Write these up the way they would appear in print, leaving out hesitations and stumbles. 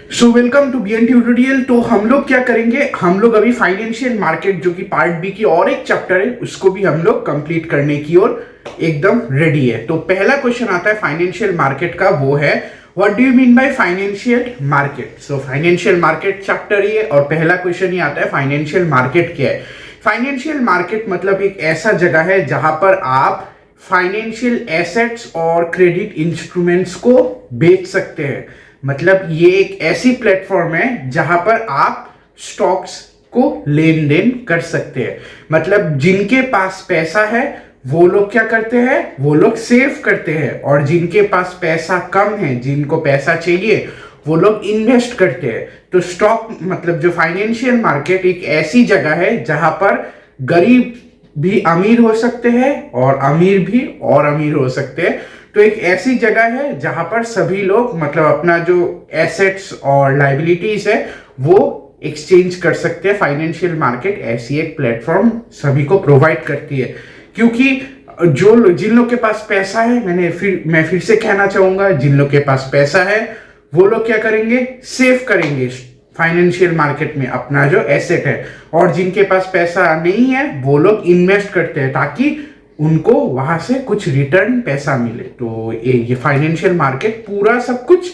So welcome to BN tutorial. तो हम लोग क्या करेंगे, हम लोग अभी फाइनेंशियल मार्केट जो कि पार्ट बी की और एक चैप्टर है उसको भी हम लोग कंप्लीट करने की ओर एकदम रेडी है। तो पहला क्वेश्चन आता है फाइनेंशियल मार्केट का, वो है what do you mean by financial market. So financial market chapter ही है और पहला क्वेश्चन ही आता है फाइनेंशियल मार्केट क्या है। फाइनेंशियल मार्केट मतलब एक ऐसा जगह है जहां पर आप फाइनेंशियल एसेट्स और क्रेडिट इंस्ट्रूमेंट्स को बेच सकते हैं। मतलब ये एक ऐसी प्लेटफॉर्म है जहां पर आप स्टॉक्स को लेन देन कर सकते हैं। मतलब जिनके पास पैसा है वो लोग क्या करते हैं, वो लोग सेव करते हैं, और जिनके पास पैसा कम है, जिनको पैसा चाहिए, वो लोग इन्वेस्ट करते हैं। तो स्टॉक मतलब जो फाइनेंशियल मार्केट एक ऐसी जगह है जहां पर गरीब भी अमीर हो सकते हैं और अमीर भी और अमीर हो सकते हैं। तो एक ऐसी जगह है जहां पर सभी लोग मतलब अपना जो एसेट्स और लाइबिलिटीज है वो एक्सचेंज कर सकते हैं। फाइनेंशियल मार्केट ऐसी एक प्लेटफॉर्म सभी को प्रोवाइड करती है, क्योंकि जिन लोग के पास पैसा है, मैं फिर से कहना चाहूंगा, जिन लोग के पास पैसा है वो लोग क्या करेंगे, सेव करेंगे फाइनेंशियल मार्केट में अपना जो एसेट है, और जिनके पास पैसा नहीं है वो लोग इन्वेस्ट करते हैं ताकि उनको वहां से कुछ रिटर्न पैसा मिले। तो ये फाइनेंशियल मार्केट पूरा सब कुछ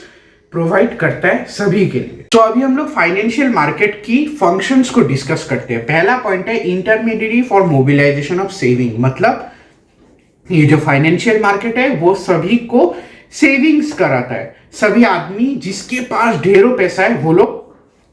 प्रोवाइड करता है सभी के लिए। तो अभी हम लोग फाइनेंशियल मार्केट की फंक्शंस को डिस्कस करते हैं। पहला पॉइंट है intermediary for mobilisation of saving. मतलब ये जो फाइनेंशियल मार्केट है वो सभी को सेविंग्स कराता है। सभी आदमी जिसके पास ढेरों पैसा है वो लोग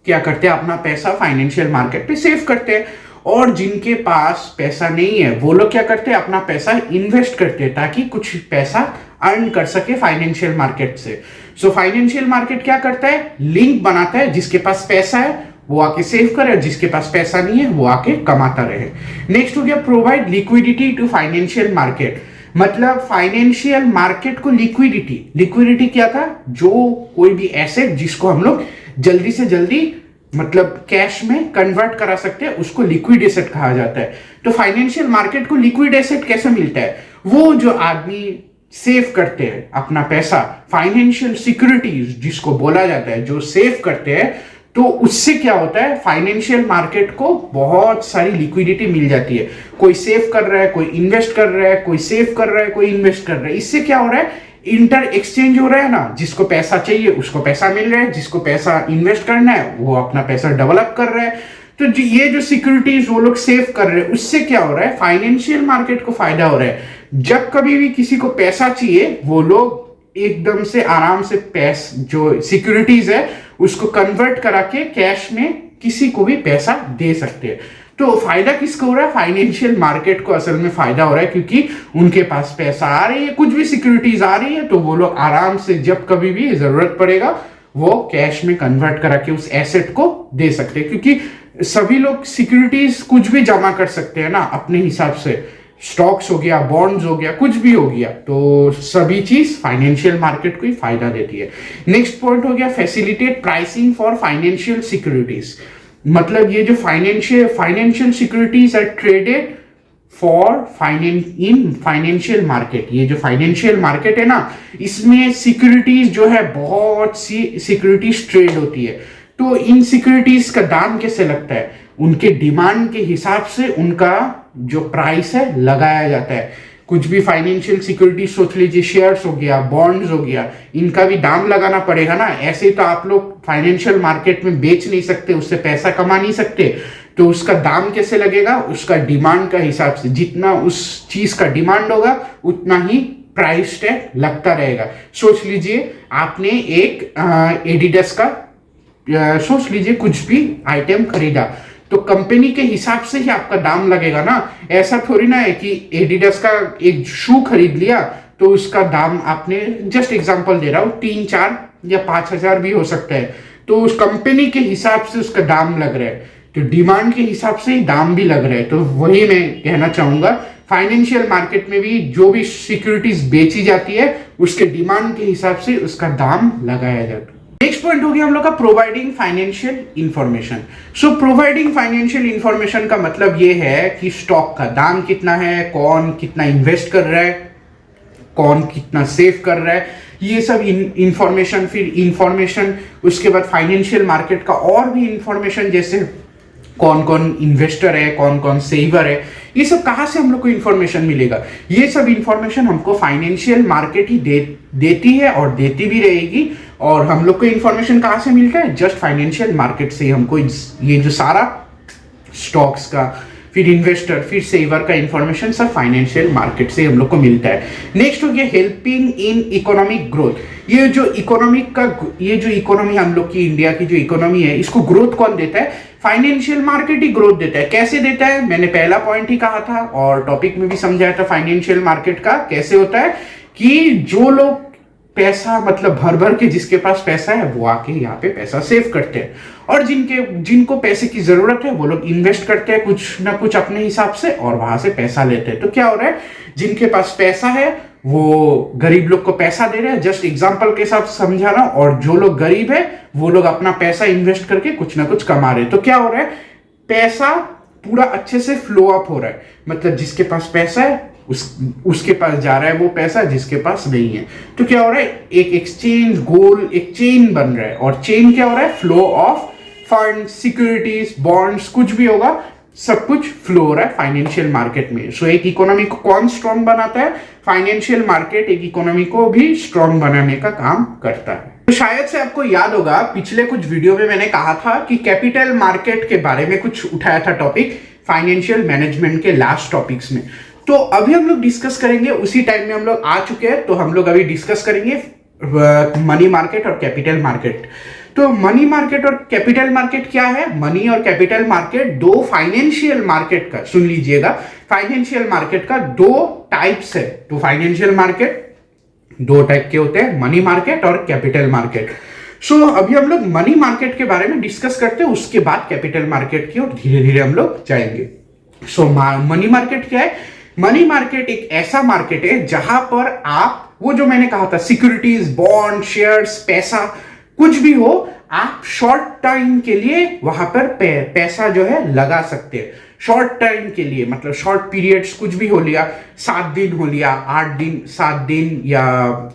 क्या करते हैं, अपना पैसा फाइनेंशियल मार्केट पे सेव करते हैं, और जिनके पास पैसा नहीं है वो लोग क्या करते हैं, अपना पैसा इन्वेस्ट करते हैं ताकि कुछ पैसा अर्न कर सके फाइनेंशियल मार्केट से। सो फाइनेंशियल मार्केट क्या करता है, लिंक बनाता है, जिसके पास पैसा है वो आके सेव करे और जिसके पास पैसा नहीं है वो आके कमाता रहे। नेक्स्ट हो गया provide liquidity to financial market. मतलब फाइनेंशियल मार्केट को लिक्विडिटी क्या था, जो कोई भी एसेट जिसको हम लोग जल्दी से जल्दी मतलब कैश में कन्वर्ट करा सकते हैं उसको लिक्विड एसेट कहा जाता है। तो फाइनेंशियल मार्केट को लिक्विड एसेट कैसे मिलता है, वो जो आदमी सेव करते हैं अपना पैसा, फाइनेंशियल सिक्योरिटीज जिसको बोला जाता है, जो सेव करते हैं, तो उससे क्या होता है, फाइनेंशियल मार्केट को बहुत सारी लिक्विडिटी मिल जाती है। कोई सेव कर रहा है, कोई इन्वेस्ट कर रहा है, कोई सेव कर रहा है, कोई इन्वेस्ट कर रहा है। इससे क्या हो रहा है, इंटर एक्सचेंज हो रहा है ना, जिसको पैसा चाहिए उसको पैसा मिल रहा है, जिसको पैसा इन्वेस्ट करना है वो अपना पैसा डेवलप कर रहा है। तो ये जो सिक्योरिटीज वो लोग सेव कर रहे हैं, उससे क्या हो रहा है, फाइनेंशियल मार्केट को फायदा हो रहा है। जब कभी भी किसी को पैसा चाहिए वो लोग एकदम से आराम से पैसा जो सिक्योरिटीज है उसको कन्वर्ट करा के कैश में किसी को भी पैसा दे सकते हैं। तो फायदा किसको हो रहा है, फाइनेंशियल मार्केट को असल में फायदा हो रहा है, क्योंकि उनके पास पैसा आ रही है, कुछ भी सिक्योरिटीज आ रही है, तो वो लोग आराम से जब कभी भी जरूरत पड़ेगा वो कैश में कन्वर्ट करा के उस एसेट को दे सकते हैं। क्योंकि सभी लोग सिक्योरिटीज कुछ भी जमा कर सकते हैं ना अपने हिसाब से, स्टॉक्स हो गया, बॉन्ड्स हो गया, कुछ भी हो गया, तो सभी चीज फाइनेंशियल मार्केट को ही फायदा देती है। नेक्स्ट पॉइंट हो गया facilitate pricing for financial securities. मतलब ये जो financial securities are traded for in financial market. ये जो फाइनेंशियल मार्केट है ना, इसमें सिक्योरिटीज जो है, बहुत सी सिक्योरिटीज ट्रेड होती है। तो इन सिक्योरिटीज का दाम कैसे लगता है, उनके डिमांड के हिसाब से उनका जो प्राइस है लगाया जाता है। कुछ भी फाइनेंशियल सिक्योरिटी सोच लीजिए, शेयर्स हो गया, बॉन्ड्स हो गया, इनका भी दाम लगाना पड़ेगा ना। ऐसे तो आप लोग फाइनेंशियल मार्केट में बेच नहीं सकते, उससे पैसा कमा नहीं सकते। तो उसका दाम कैसे लगेगा, उसका डिमांड का हिसाब से, जितना उस चीज का डिमांड होगा उतना ही प्राइस टैग लगता रहेगा। सोच लीजिए आपने एक एडिडास का सोच लीजिए कुछ भी आइटम खरीदा, तो कंपनी के हिसाब से ही आपका दाम लगेगा ना। ऐसा थोड़ी ना है कि एडिडास का एक शू खरीद लिया तो उसका दाम, आपने जस्ट एग्जांपल दे रहा हूं, 3, 4 या 5 हजार भी हो सकता है। तो उस कंपनी के हिसाब से उसका दाम लग रहा है, तो डिमांड के हिसाब से ही दाम भी लग रहा है। तो वही मैं कहना चाहूंगा, फाइनेंशियल मार्केट में भी जो भी सिक्योरिटीज बेची जाती है उसके डिमांड के हिसाब से उसका दाम लगाया जाता है। नेक्स्ट पॉइंट हो गया हम लोग का प्रोवाइडिंग फाइनेंशियल इंफॉर्मेशन। सो प्रोवाइडिंग फाइनेंशियल इंफॉर्मेशन का मतलब ये है कि स्टॉक का दाम कितना है, कौन कितना इन्वेस्ट कर रहा है, कौन कितना सेव कर रहा है, ये सब इंफॉर्मेशन, फिर इंफॉर्मेशन उसके बाद फाइनेंशियल मार्केट का और भी इंफॉर्मेशन, जैसे कौन कौन इन्वेस्टर है, कौन कौन सेवर है, ये सब कहाँ से हम लोग को इंफॉर्मेशन मिलेगा? ये सब इंफॉर्मेशन हमको फाइनेंशियल मार्केट ही देती है और देती भी रहेगी। और हम लोग को इंफॉर्मेशन कहाँ से मिलता है? जस्ट फाइनेंशियल मार्केट से हमको ये जो सारा स्टॉक्स का, फिर इन्वेस्टर, फिर सेवर का इंफॉर्मेशन सब फाइनेंशियल मार्केट से हम लोग को मिलता है। नेक्स्ट हो गया हेल्पिंग इन इकोनॉमिक ग्रोथ। ये जो इकोनॉमी हम लोग की इंडिया की जो इकोनॉमी है, इसको ग्रोथ कौन देता है? फाइनेंशियल मार्केट ही ग्रोथ देता है। कैसे देता है? मैंने पहला पॉइंट ही कहा था और टॉपिक में भी समझाया था फाइनेंशियल मार्केट का कैसे होता है कि जो लोग पैसा मतलब भर भर के जिसके पास पैसा है वो आके यहाँ पे पैसा सेव करते हैं, और जिनको पैसे की जरूरत है वो लोग इन्वेस्ट करते हैं कुछ ना कुछ अपने हिसाब से और वहां से पैसा लेते हैं। तो क्या हो रहा है, जिनके पास पैसा है वो गरीब लोग को पैसा दे रहे हैं, जस्ट एग्जांपल के साथ समझा रहा हूं, और जो लोग गरीब है वो लोग अपना पैसा इन्वेस्ट करके कुछ ना कुछ कमा रहे हैं। तो क्या हो रहा है, पैसा पूरा अच्छे से फ्लो अप हो रहा है, मतलब जिसके पास पैसा है उसके पास जा रहा है वो पैसा, जिसके पास नहीं है। तो क्या हो रहा है, एक एक्सचेंज गोल, एक चेन बन रहा है, और चेन क्या हो रहा है, flow of fund, securities, bonds, कुछ भी होगा सब कुछ फ्लो हो रहा है फाइनेंशियल मार्केट में। सो एक इकोनॉमी को कौन स्ट्रॉन्ग बनाता है? फाइनेंशियल मार्केट एक इकोनॉमी को भी स्ट्रॉन्ग बनाने का काम करता है। तो शायद से आपको याद होगा पिछले कुछ वीडियो में मैंने कहा था कि कैपिटल मार्केट के बारे में कुछ उठाया था टॉपिक, फाइनेंशियल मैनेजमेंट के लास्ट टॉपिक्स में। तो अभी हम लोग डिस्कस करेंगे, उसी टाइम में हम लोग आ चुके हैं, तो हम लोग अभी डिस्कस करेंगे मनी मार्केट और कैपिटल मार्केट। तो मनी मार्केट और कैपिटल मार्केट क्या है? मनी और कैपिटल मार्केट दो फाइनेंशियल मार्केट का, सुन लीजिएगा, फाइनेंशियल मार्केट का दो टाइप्स है। तो फाइनेंशियल मार्केट दो टाइप के होते हैं, मनी मार्केट और कैपिटल मार्केट। सो अभी हम लोग मनी मार्केट के बारे में डिस्कस करते हैं, उसके बाद कैपिटल मार्केट की और धीरे धीरे हम लोग जाएंगे। सो मनी मार्केट क्या है? मनी मार्केट एक ऐसा मार्केट है जहां पर आप, वो जो मैंने कहा था, सिक्योरिटीज, बॉन्ड, शेयर्स, पैसा कुछ भी हो, आप शॉर्ट टाइम के लिए वहां पर पैसा जो है लगा सकते हैं। शॉर्ट टाइम के लिए मतलब शॉर्ट पीरियड्स कुछ भी हो लिया, 7 दिन हो लिया, 8 दिन, 7 दिन या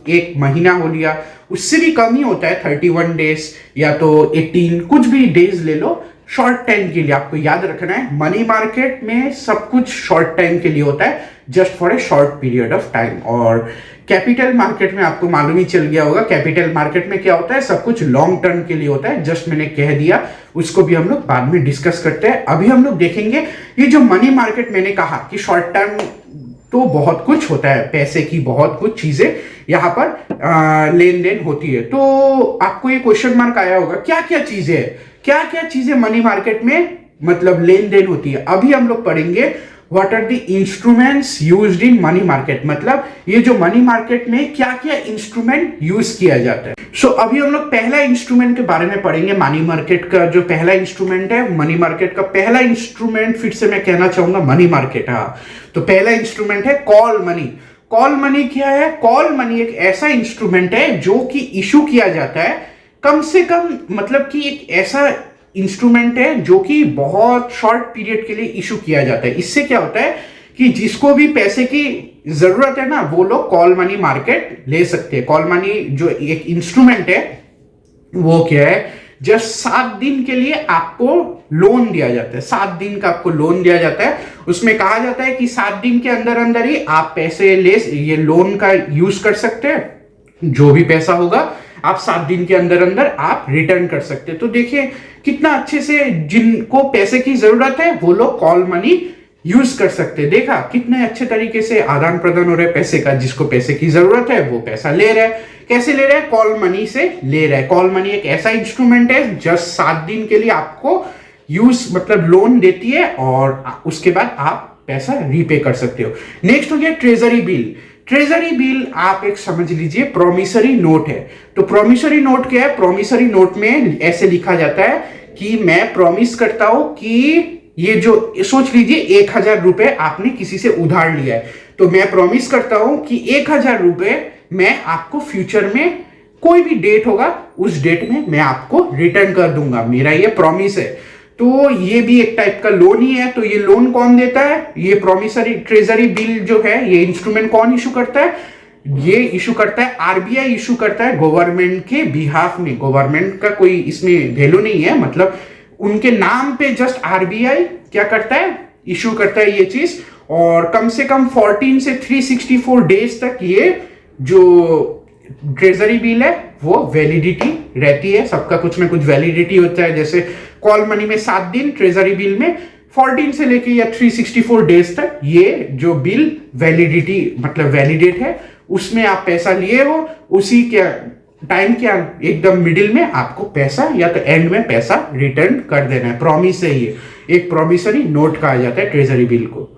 1 महीना हो लिया, उससे भी कम ही होता है, 31 डेज या तो 18, कुछ भी डेज ले लो शॉर्ट टाइम के लिए। आपको याद रखना है मनी मार्केट में सब कुछ शॉर्ट टाइम के लिए होता है, just for a short period of time. और कैपिटल मार्केट में आपको मालूम ही चल गया होगा, कैपिटल मार्केट में क्या होता है, सब कुछ लॉन्ग टर्म के लिए होता है। जस्ट मैंने कह दिया, उसको भी हम लोग बाद में डिस्कस करते हैं। अभी हम लोग देखेंगे ये जो मनी मार्केट, मैंने कहा कि शॉर्ट टर्म तो बहुत कुछ होता है, पैसे की बहुत कुछ चीजें यहाँ पर लेन देन होती है। तो आपको ये क्वेश्चन मार्क आया होगा, क्या क्या चीजें है, क्या क्या चीजें मनी मार्केट में मतलब लेन देन होती है। अभी हम लोग पढ़ेंगे what are the instruments used in money market, मतलब ये जो मनी मार्केट में क्या क्या इंस्ट्रूमेंट यूज किया जाता है। सो अभी हम लोग पहला इंस्ट्रूमेंट के बारे में पढ़ेंगे। मनी मार्केट का जो पहला इंस्ट्रूमेंट है, मनी मार्केट का पहला इंस्ट्रूमेंट, फिर से मैं कहना चाहूंगा मनी मार्केट, हाँ, तो पहला इंस्ट्रूमेंट है कॉल मनी। कॉल मनी क्या है? कॉल मनी एक ऐसा इंस्ट्रूमेंट है जो कि इशू किया जाता है, कम से कम मतलब कि एक ऐसा इंस्ट्रूमेंट है जो कि बहुत शॉर्ट पीरियड के लिए इशू किया जाता है। इससे क्या होता है कि जिसको भी पैसे की जरूरत है ना, वो लोग कॉल मनी मार्केट ले सकते हैं। कॉल मनी जो एक इंस्ट्रूमेंट है वो क्या है, जस्ट 7 दिन के लिए आपको लोन दिया जाता है। 7 दिन का आपको लोन दिया जाता है। उसमें कहा जाता है कि 7 दिन के अंदर अंदर ही आप पैसे ये लोन का यूज कर सकते हैं। जो भी पैसा होगा आप 7 दिन के अंदर अंदर आप रिटर्न कर सकते हैं। तो देखिए कितना अच्छे से जिनको पैसे की जरूरत है वो लोग कॉल मनी यूज कर सकते हैं। देखा कितने अच्छे तरीके से आदान प्रदान हो रहा है पैसे का। जिसको पैसे की जरूरत है वो पैसा ले रहा है। कैसे ले रहा है? कॉल मनी से ले रहा है। कॉल मनी एक ऐसा इंस्ट्रूमेंट है जस्ट 7 दिन के लिए आपको यूज मतलब लोन देती है और उसके बाद आप पैसा रीपे कर सकते हो। नेक्स्ट हो गया ट्रेजरी बिल। ट्रेजरी बिल आप एक समझ लीजिए प्रॉमिसरी नोट है। तो प्रॉमिसरी नोट क्या है? प्रॉमिसरी नोट में ऐसे लिखा जाता है कि मैं प्रॉमिस करता हूं कि ये जो, सोच लीजिए 1000 रुपए आपने किसी से उधार लिया है, तो मैं प्रॉमिस करता हूं कि 1000 रुपए मैं आपको फ्यूचर में कोई भी डेट होगा उस डेट में मैं आपको रिटर्न कर दूंगा। मेरा ये प्रॉमिस है। तो ये भी एक टाइप का लोन ही है। तो ये लोन कौन देता है? ये प्रॉमिसरी ट्रेजरी बिल जो है, ये इंस्ट्रूमेंट कौन इशू करता है? ये इशू करता है आरबीआई, इशू करता है गवर्नमेंट के बिहाफ में। गवर्नमेंट का कोई इसमें वैल्यू नहीं है, मतलब उनके नाम पे जस्ट आरबीआई क्या करता है, इशू करता है ये चीज। और कम से कम 14 से 364 डेज तक ये जो ट्रेजरी बिल है वो वैलिडिटी रहती है। सबका कुछ ना कुछ वैलिडिटी होता है, जैसे कॉल मनी में 7 दिन, ट्रेजरी बिल में 14 से लेके या 364 डेज तक ये जो बिल वैलिडिटी मतलब वैलिडेट है, उसमें आप पैसा लिए हो, उसी के टाइम के एकदम मिडिल में आपको पैसा या तो एंड में पैसा रिटर्न कर देना है। प्रॉमिस है, ये एक प्रॉमिसरी नोट कहा जाता है ट्रेजरी बिल को।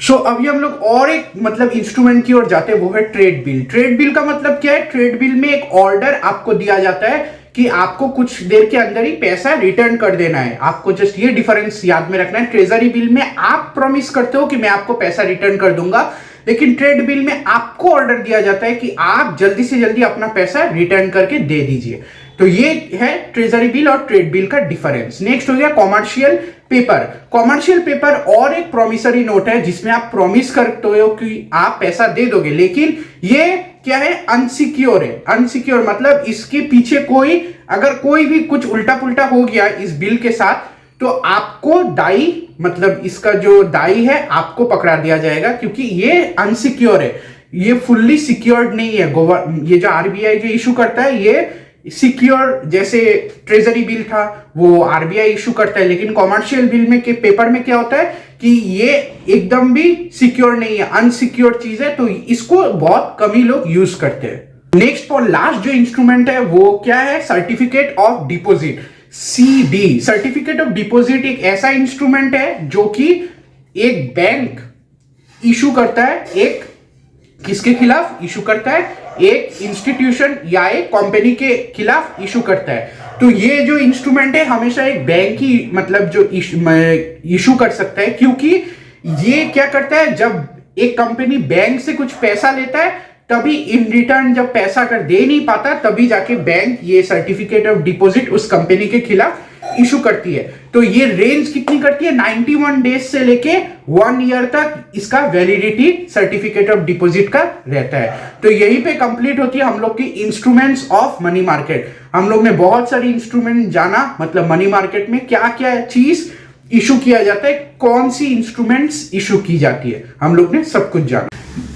सो अभी हम लोग और एक मतलब इंस्ट्रूमेंट की ओर जाते हैं, वो है ट्रेड बिल। ट्रेड बिल का मतलब क्या है? ट्रेड बिल में एक ऑर्डर आपको दिया जाता है कि आपको कुछ देर के अंदर ही पैसा रिटर्न कर देना है। आपको जस्ट ये डिफरेंस याद में रखना है। ट्रेजरी बिल में आप प्रॉमिस करते हो कि मैं आपको पैसा रिटर्न कर दूंगा, लेकिन ट्रेड बिल में आपको ऑर्डर दिया जाता है कि आप जल्दी से जल्दी अपना पैसा रिटर्न करके दे दीजिए। तो ये है ट्रेजरी बिल और ट्रेड बिल का डिफरेंस। नेक्स्ट हो गया कॉमर्शियल पेपर। कॉमर्शियल पेपर और एक प्रॉमिसरी नोट है जिसमें आप प्रॉमिस करते हो कि आप पैसा दे दोगे, लेकिन ये क्या है? अनसिक्योर है। अनसिक्योर मतलब इसके पीछे कोई अगर कोई भी कुछ उल्टा पुल्टा हो गया इस बिल के साथ, तो आपको दाई मतलब इसका जो दाई है आपको पकड़ा दिया जाएगा, क्योंकि ये अनसिक्योर है, ये फुल्ली सिक्योर्ड नहीं है। ये जो आरबीआई जो इशू करता है ये सिक्योर, जैसे ट्रेजरी बिल था वो आरबीआई इशू करता है, लेकिन कॉमर्शियल बिल में के पेपर में क्या होता है कि ये एकदम भी सिक्योर नहीं है, अनसिक्योर चीज है, तो इसको बहुत कम ही लोग यूज करते हैं। नेक्स्ट और लास्ट जो इंस्ट्रूमेंट है वो क्या है? Certificate of deposit, CD. Certificate of deposit एक ऐसा इंस्ट्रूमेंट है जो कि एक बैंक इशू करता है, एक किसके खिलाफ इशू करता है? एक इंस्टीट्यूशन या एक कंपनी के खिलाफ इशू करता है। तो ये जो इंस्ट्रूमेंट है हमेशा एक बैंक ही मतलब जो इशू कर सकता है, क्योंकि ये क्या करता है, जब एक कंपनी बैंक से कुछ पैसा लेता है तभी इन रिटर्न जब पैसा अगर दे नहीं पाता तभी जाके बैंक ये सर्टिफिकेट ऑफ डिपॉजिट उस कंपनी के खिलाफ इशू करती है। तो ये रेंज कितनी करती है? 91 डेज से लेके 1 ईयर तक इसका वैलिडिटी सर्टिफिकेट ऑफ डिपॉजिट का रहता है। तो यहीं पे कंप्लीट होती है हम लोग की इंस्ट्रूमेंट्स ऑफ मनी मार्केट। हम लोग ने बहुत सारी इंस्ट्रूमेंट जाना, मतलब मनी मार्केट में क्या क्या चीज इशू किया जाता है, कौन सी इंस्ट्रूमेंट्स इशू की जाती है, हम लोग ने सब कुछ जाना।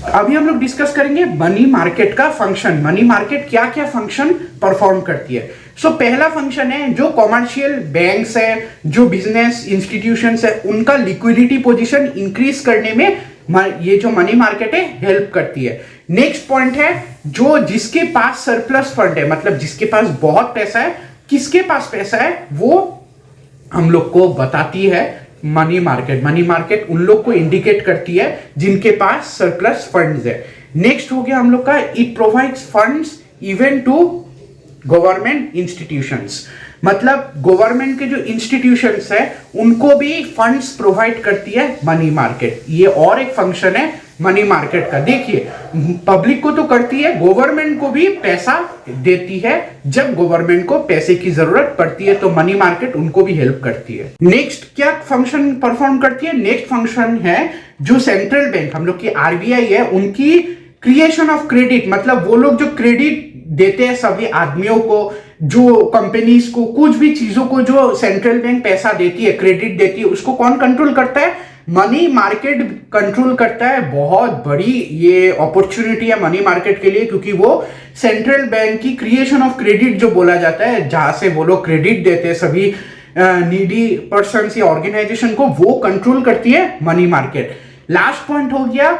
अभी हम लोग डिस्कस करेंगे मनी मार्केट का फंक्शन। मनी मार्केट क्या क्या फंक्शन परफॉर्म करती है। सो पहला फंक्शन है जो कॉमर्शियल बैंक्स है, जो बिजनेस इंस्टीट्यूशंस है, उनका लिक्विडिटी पोजीशन इंक्रीज करने में ये जो मनी मार्केट है हेल्प करती है। नेक्स्ट पॉइंट है जो जिसके पास सरप्लस फंड है, मतलब जिसके पास बहुत पैसा है, किसके पास पैसा है वो हम लोग को बताती है मनी मार्केट। मनी मार्केट उन लोग को इंडिकेट करती है जिनके पास सरप्लस फंड्स है। नेक्स्ट हो गया हम लोग का it provides funds even to government institutions, मतलब गवर्नमेंट के जो इंस्टीट्यूशंस है उनको भी फंड्स प्रोवाइड करती है मनी मार्केट। ये और एक फंक्शन है मनी मार्केट का। देखिए पब्लिक को तो करती है, गवर्नमेंट को भी पैसा देती है। जब गवर्नमेंट को पैसे की जरूरत पड़ती है तो मनी मार्केट उनको भी हेल्प करती है। नेक्स्ट क्या फंक्शन परफॉर्म करती है? नेक्स्ट फंक्शन है जो सेंट्रल बैंक हम लोग की आरबीआई है, उनकी क्रिएशन ऑफ क्रेडिट, मतलब वो लोग जो क्रेडिट देते हैं सभी आदमियों को, जो कंपनीज को, कुछ भी चीजों को जो सेंट्रल बैंक पैसा देती है, क्रेडिट देती है, उसको कौन कंट्रोल करता है? मनी मार्केट कंट्रोल करता है। बहुत बड़ी ये अपॉर्चुनिटी है मनी मार्केट के लिए, क्योंकि वो सेंट्रल बैंक की क्रिएशन ऑफ क्रेडिट जो बोला जाता है, जहां से वो लोग क्रेडिट देते हैं सभी नीडी पर्सन या ऑर्गेनाइजेशन को, वो कंट्रोल करती है मनी मार्केट। लास्ट पॉइंट हो गया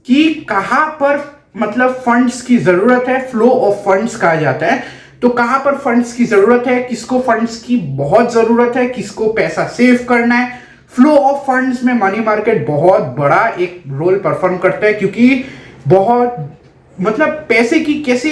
कि कहां पर मतलब फंड्स की जरूरत है, फ्लो ऑफ फंड्स कहा जाता है। तो कहां पर फंड्स की जरूरत है, किसको फंड्स की बहुत जरूरत है, किसको पैसा सेव करना है, फ्लो ऑफ फंड्स में मनी मार्केट बहुत बड़ा एक रोल परफॉर्म करता है, क्योंकि बहुत मतलब पैसे की कैसे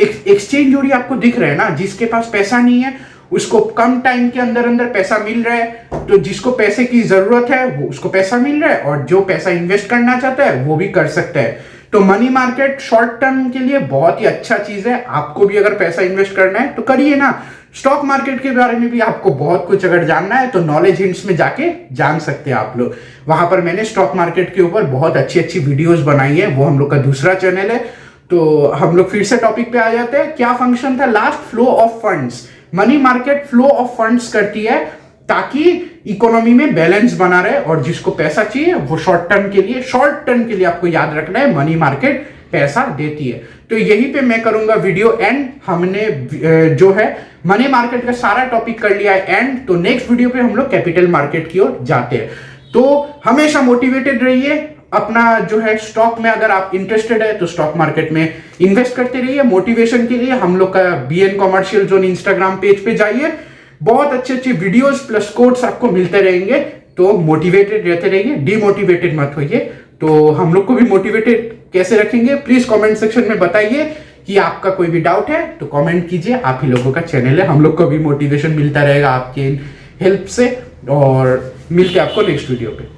एक्सचेंज हो रही है आपको दिख रहा है ना। जिसके पास पैसा नहीं है उसको कम टाइम के अंदर अंदर पैसा मिल रहा है, तो जिसको पैसे की जरूरत है वो उसको पैसा मिल रहा है, और जो पैसा इन्वेस्ट करना चाहता है वो भी कर सकता है। तो मनी मार्केट शॉर्ट टर्म के लिए बहुत ही अच्छा चीज है। आपको भी अगर पैसा इन्वेस्ट करना है तो करिए ना। स्टॉक मार्केट के बारे में भी आपको बहुत कुछ अगर जानना है तो नॉलेज हिंट्स में जाके जान सकते हैं आप लोग। वहां पर मैंने स्टॉक मार्केट के ऊपर बहुत अच्छी अच्छी वीडियोस बनाई है, वो हम लोग का दूसरा चैनल है। तो हम लोग फिर से टॉपिक पे आ जाते हैं। क्या फंक्शन था last? Flow of funds. Money market flow of funds करती है ताकि इकोनॉमी में बैलेंस बना रहे, और जिसको पैसा चाहिए वो शॉर्ट टर्म के लिए आपको याद रखना है, मनी मार्केट पैसा देती है। तो यहीं पे मैं करूंगा वीडियो एंड। हमने जो है मनी मार्केट का सारा टॉपिक कर लिया है एंड। तो नेक्स्ट वीडियो पे हम लोग कैपिटल मार्केट की ओर जाते हैं। तो हमेशा मोटिवेटेड रहिए। अपना जो है स्टॉक में अगर आप इंटरेस्टेड है तो स्टॉक मार्केट में इन्वेस्ट करते रहिए। मोटिवेशन के लिए हम लोग का BN commercial zone Instagram page पे जाइए, बहुत अच्छे अच्छे वीडियोस प्लस कोड्स आपको मिलते रहेंगे। तो मोटिवेटेड रहते रहिए, डिमोटिवेटेड मत होइए। तो हम लोग को भी मोटिवेटेड कैसे रखेंगे प्लीज कमेंट सेक्शन में बताइए। कि आपका कोई भी डाउट है तो कमेंट कीजिए। आप ही लोगों का चैनल है, हम लोग को भी मोटिवेशन मिलता रहेगा आपके हेल्प से। और मिलते हैं आपको नेक्स्ट वीडियो पे।